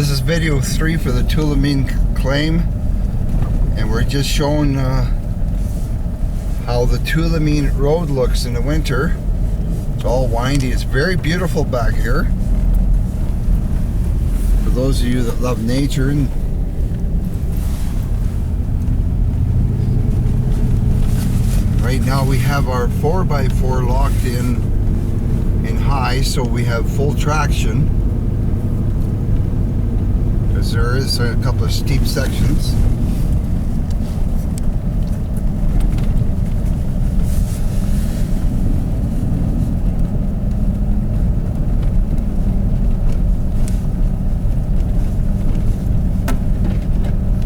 This is video 3 for the Tulamenn claim, and we're just showing how the Tulamenn road looks in the winter. It's all windy. It's very beautiful back here. For those of you that love nature, and right now we have our 4x4 locked in high, so we have full traction. There is a couple of steep sections.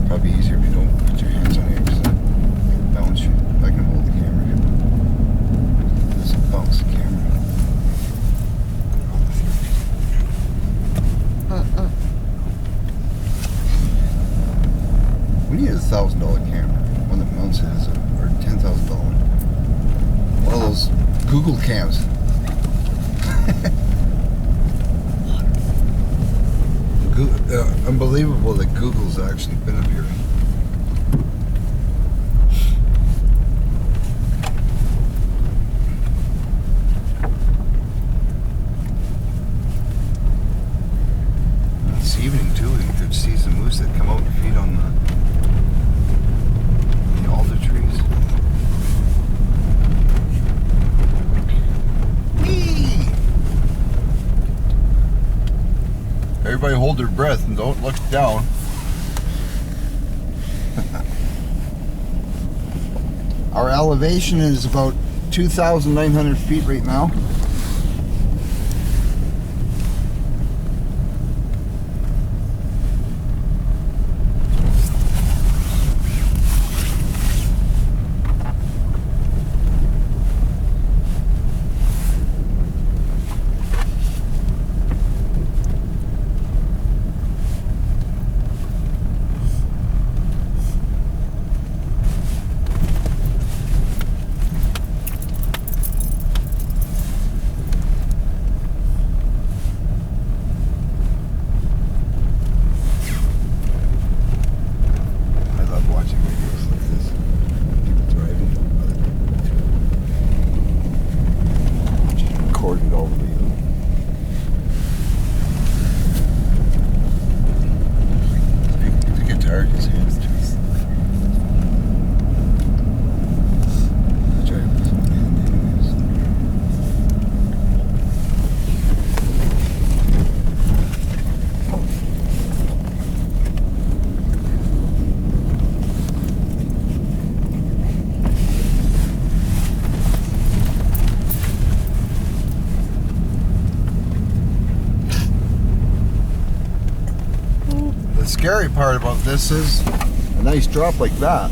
Probably easier if you don't put your hands on it because it'll bounce you. I can hold the camera here. This will bounce the camera. We need a $1,000 camera, one that mounts it as or $10,000. One of those Google cams. Unbelievable that Google's actually been up here. This evening too, you could see some moose that come out and feed on the alder trees. Whee! Everybody hold their breath and don't look down. Our elevation is about 2,900 feet right now. The scary part about this is a nice drop like that.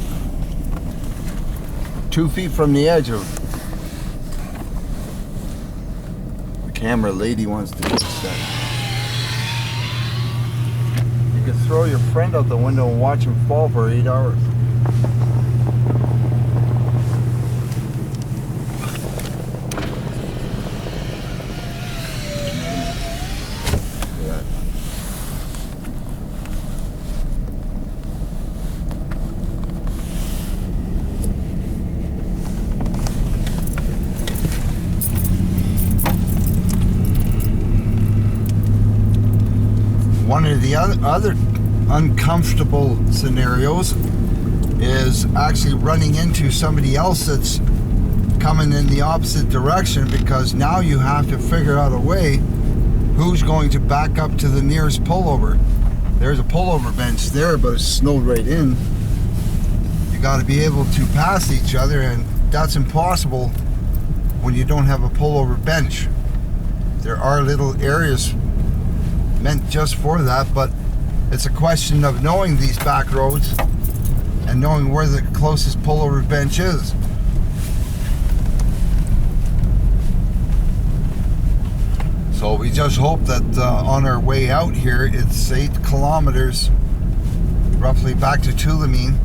2 feet from the edge of the camera lady wants to get that. You can throw your friend out the window and watch him fall for 8 hours. One of the other uncomfortable scenarios is actually running into somebody else that's coming in the opposite direction, because now you have to figure out a way who's going to back up to the nearest pullover. There's a pullover bench there, but it's snowed right in. You got to be able to pass each other, and that's impossible when you don't have a pullover bench. There are little areas meant just for that, but it's a question of knowing these back roads and knowing where the closest pullover bench is. So we just hope that on our way out here, it's 8 kilometers roughly back to Tulamenn,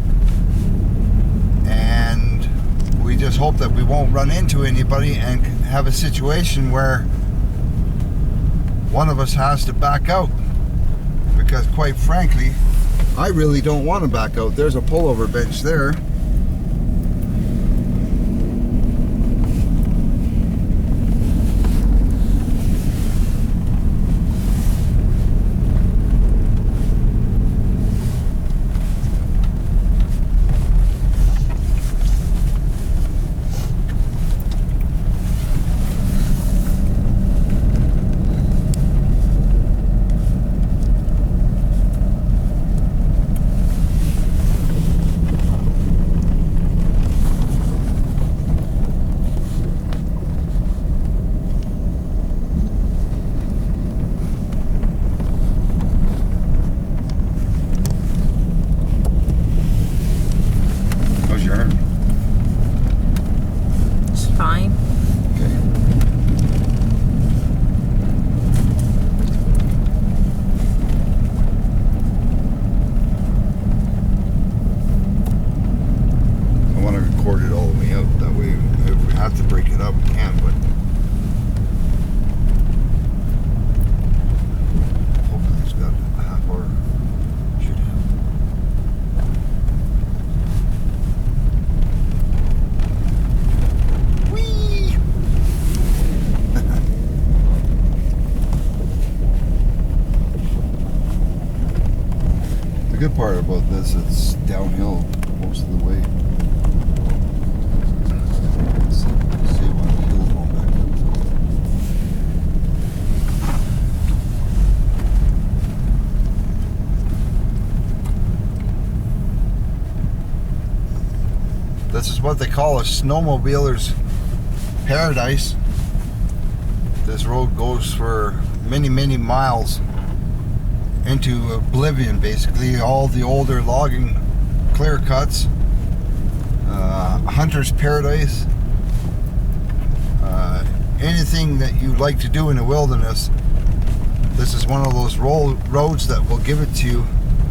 and we just hope that we won't run into anybody and have a situation where one of us has to back out. because quite frankly, I really don't want to back out. There's a pullover bench there. The good part about this, it's downhill most of the way. Let's see what the hill's going back up. This is what they call a snowmobiler's paradise. This road goes for many, many miles into oblivion, basically. All the older logging clear cuts, hunter's paradise, anything that you like to do in the wilderness. This is one of those roads that will give it to you,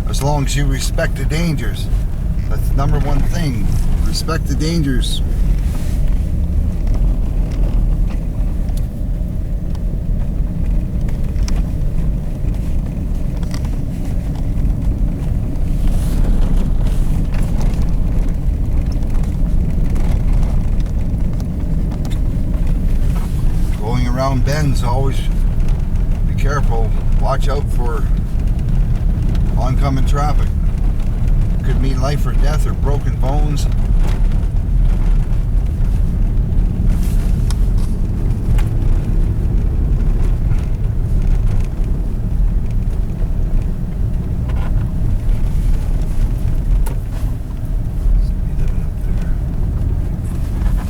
as long as you respect the dangers. That's the number one thing. Respect the dangers. Around bends, always be careful. Watch out for oncoming traffic. Could mean life or death or broken bones.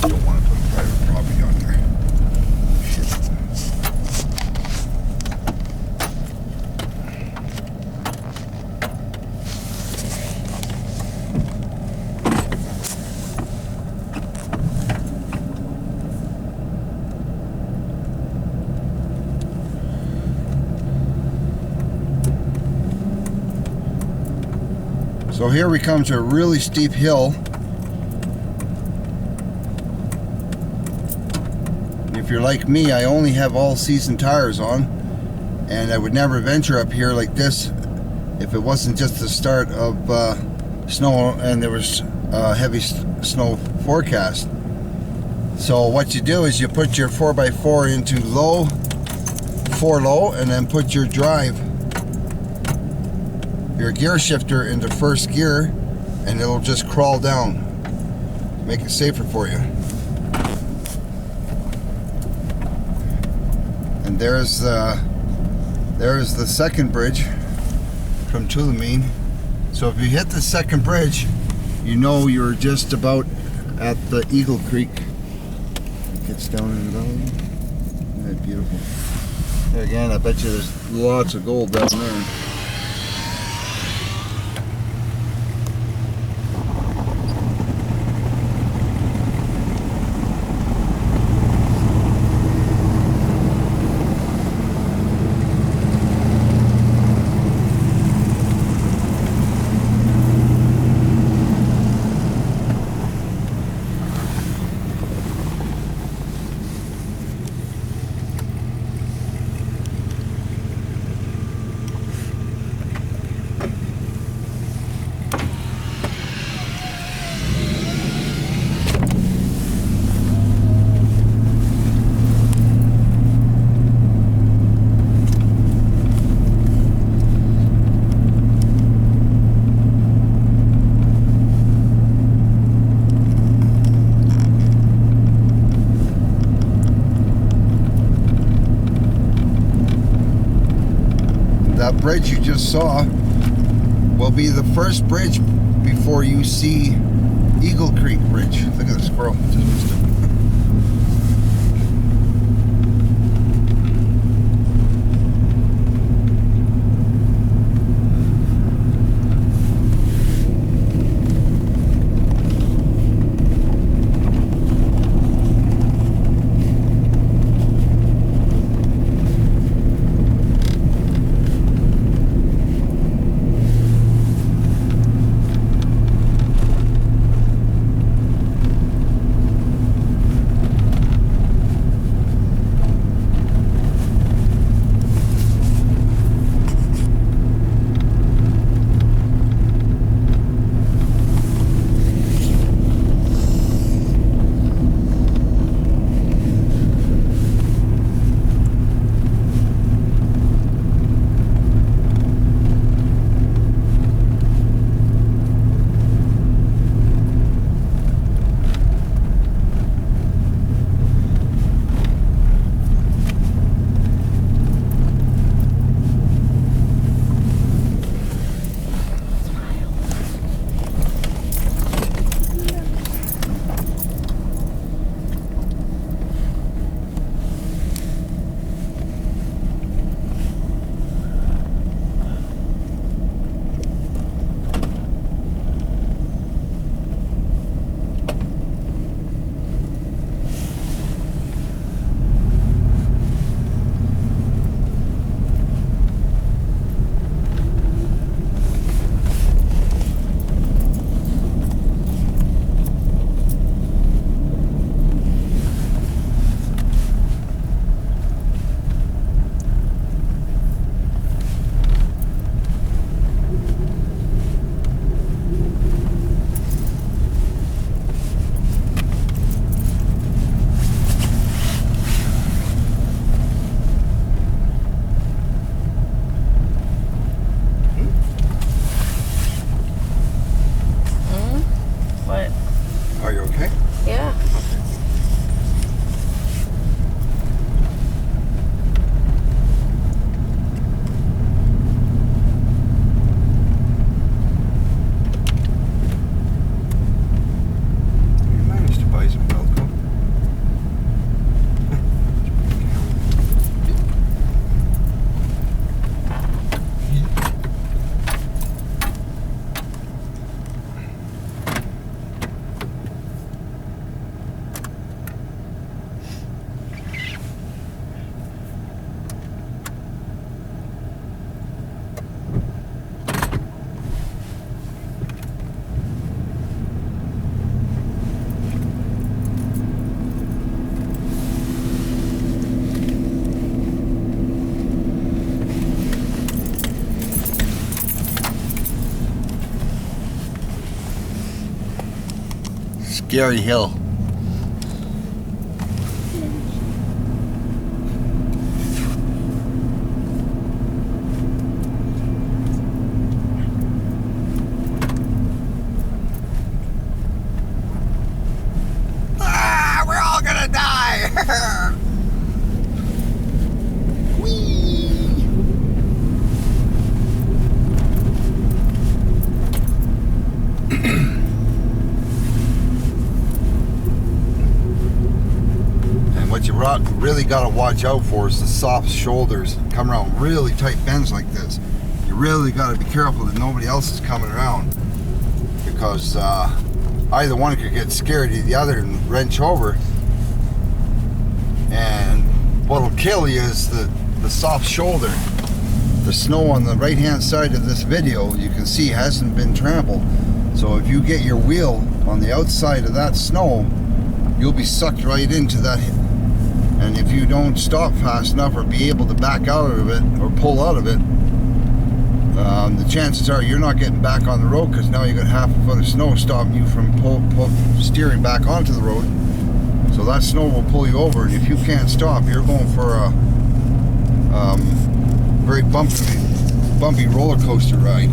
Don't want to put private property on there. So here we come to a really steep hill. If you're like me, I only have all-season tires on, and I would never venture up here like this if it wasn't just the start of snow and there was heavy snow forecast. So what you do is you put your 4x4 into low, 4 low, and then put your gear shifter into first gear, and it'll just crawl down. Make it safer for you. And there's the second bridge from Tulamenn. So if you hit the second bridge, you know you're just about at the Eagle Creek. It gets down in the valley. Isn't that beautiful? There again, I bet you there's lots of gold down there. bridge you just saw will be the first bridge before you see Eagle Creek Bridge. Look at the squirrel. Just missed it. Are you okay? Yeah. You managed to buy some Velcro. Scary hill. Ah, we're all gonna die. What you really got to watch out for is the soft shoulders. Come around really tight bends like this. You really got to be careful that nobody else is coming around, because either one could get scared of the other and wrench over. And what'll kill you is the soft shoulder. The snow on the right hand side of this video, you can see, hasn't been trampled. So if you get your wheel on the outside of that snow, you'll be sucked right into that. And if you don't stop fast enough or be able to back out of it or pull out of it, the chances are you're not getting back on the road, because now you've got half a foot of snow stopping you from steering back onto the road. So that snow will pull you over, and if you can't stop, you're going for a very bumpy roller coaster ride.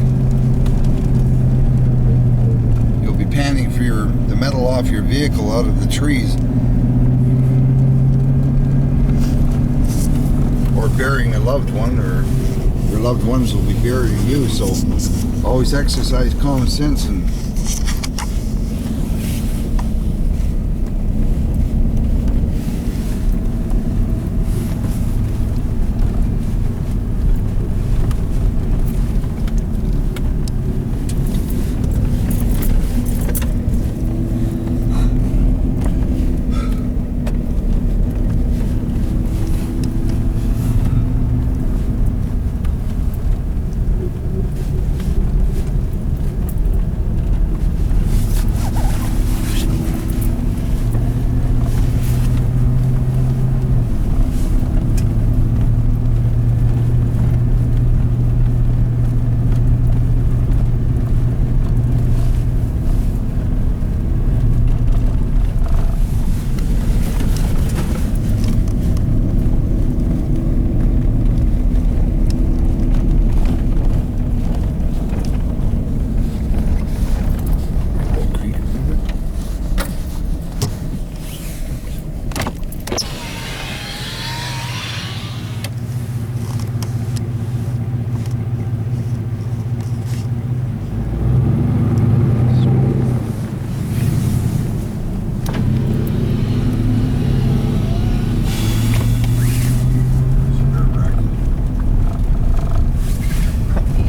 You'll be panning for the metal off your vehicle out of the trees, or burying a loved one, or your loved ones will be burying you. So always exercise common sense and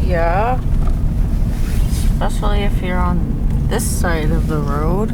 yeah. Especially if you're on this side of the road.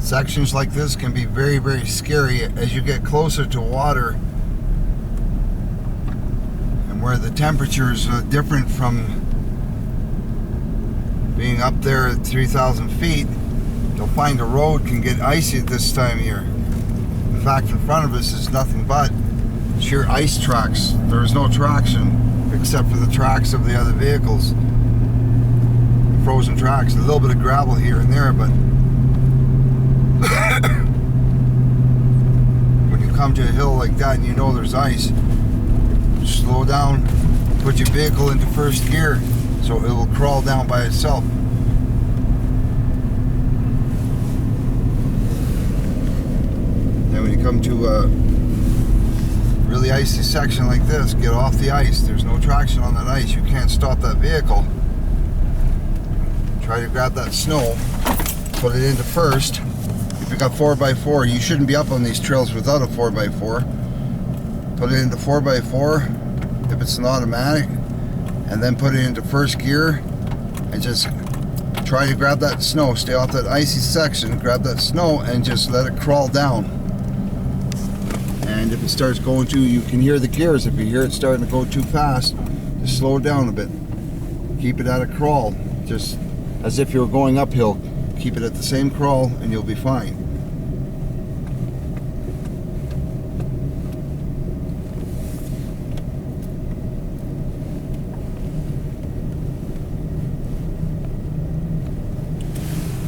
Sections like this can be very, very scary as you get closer to water and where the temperatures are different from being up there at 3,000 feet. You'll find the road can get icy at this time of year. In fact, in front of us is nothing but sheer ice tracks. There is no traction except for the tracks of the other vehicles. frozen tracks. A little bit of gravel here and there, but when you come to a hill like that and you know there's ice, slow down, put your vehicle into first gear so it will crawl down by itself. Then when you come to a really icy section like this, get off the ice. There's no traction on that ice. You can't stop that vehicle. Try to grab that snow, put it into first. If you got 4x4, you shouldn't be up on these trails without a 4x4. Put it into 4x4 if it's an automatic, and then put it into first gear and just try to grab that snow. Stay off that icy section, grab that snow and just let it crawl down. And if it starts going to, you can hear the gears. If you hear it starting to go too fast, just slow it down a bit. Keep it at a crawl, just as if you're going uphill. Keep it at the same crawl and you'll be fine.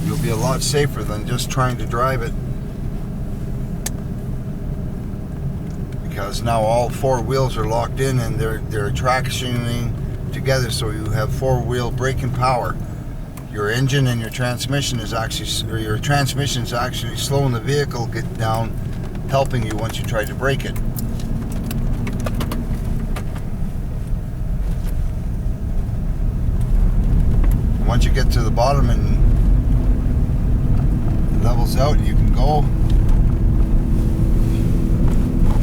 You'll be a lot safer than just trying to drive it, because now all four wheels are locked in and they're tractioning together, so you have four-wheel braking power. Your engine and your transmission is actually, or your transmission is actually slowing the vehicle get down, helping you once you try to brake it. Once you get to the bottom and it levels out, you can go.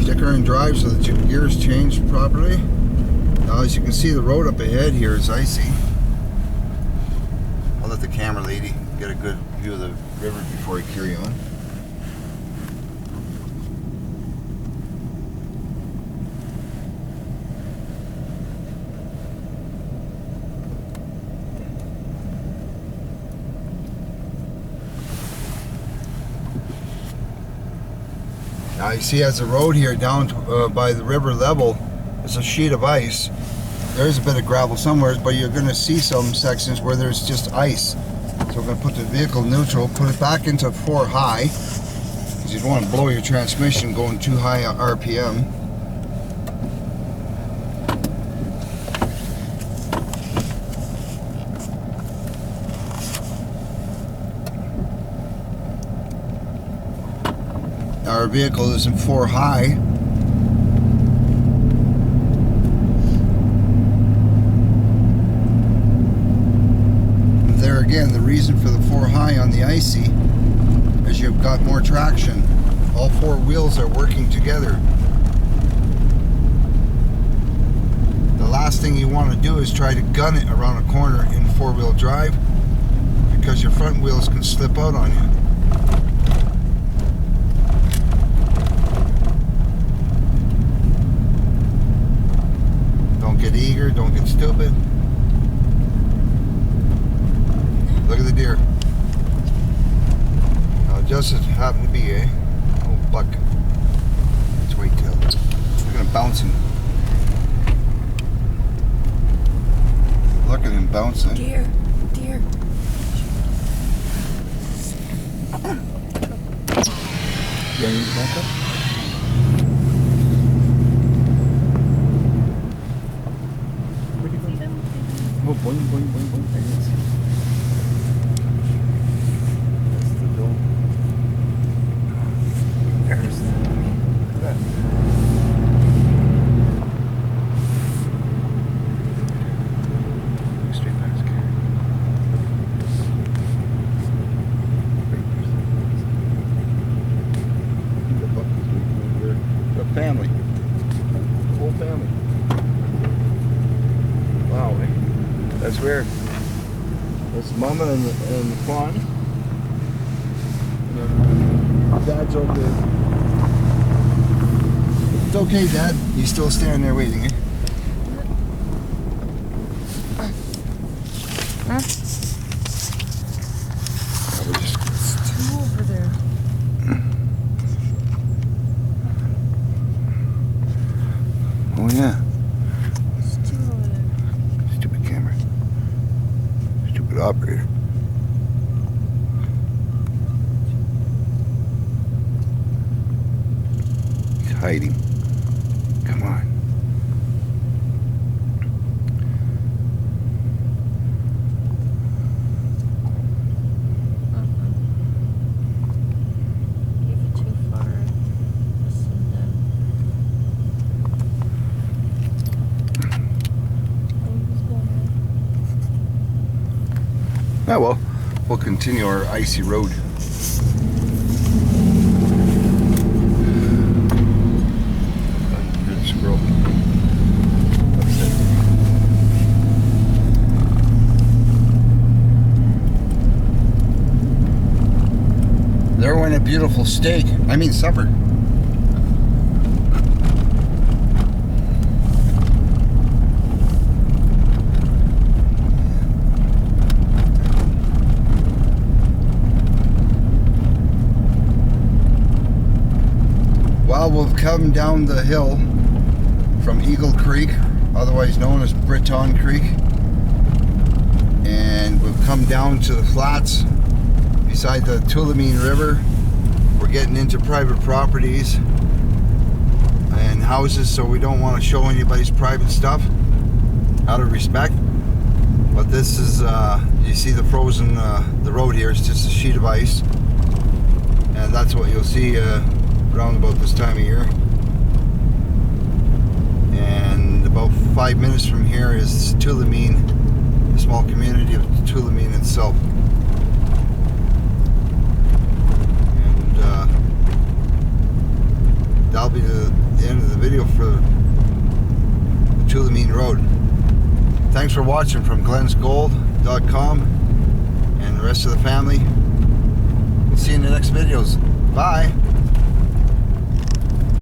Stick her in drive so that your gears change properly. Now, as you can see, the road up ahead here is icy. I'll let the camera lady get a good view of the river before I carry on. Now you see, as the road here down by the river level is a sheet of ice. There's a bit of gravel somewhere, but you're going to see some sections where there's just ice. So we're going to put the vehicle neutral, put it back into 4 high, because you don't want to blow your transmission going too high RPM. Our vehicle is in 4 high. There again, the reason for the 4 high on the icy is you've got more traction. All 4 wheels are working together. The last thing you want to do is try to gun it around a corner in 4-wheel drive, because your front wheels can slip out on you. Don't get eager, don't get stupid. Look at the deer. Now, just as happened to be a old buck. It's whitetail. Look at him bouncing. Look at him bouncing. Deer. You need to back up? Where'd you go? Oh, boing, boing, boing, boing. There he is. That's the door. There's the... Look at that. Straight past here. The family. The whole family. Wow, eh? That's weird. That's Mama and the fawn. And then Dad's over there. It's okay, Dad. He's still standing there waiting, eh? Huh? It's two over there. Oh yeah. It's two over there. Stupid camera. Stupid operator. Yeah, well, we'll continue our icy road. Good squirrel. That's it. There went a beautiful steak. I mean supper. Well, we've come down the hill from Eagle Creek, otherwise known as Breton Creek, and we've come down to the flats beside the Tulamenn River. We're getting into private properties and houses, so we don't want to show anybody's private stuff out of respect. But this is, you see the frozen, the road here is just a sheet of ice, and that's what you'll see around about this time of year. And about 5 minutes from here is Tulamenn, the small community of Tulamenn itself. And that'll be the end of the video for the Tulamenn Road. Thanks for watching from glensgold.com and the rest of the family. We'll see you in the next videos. Bye.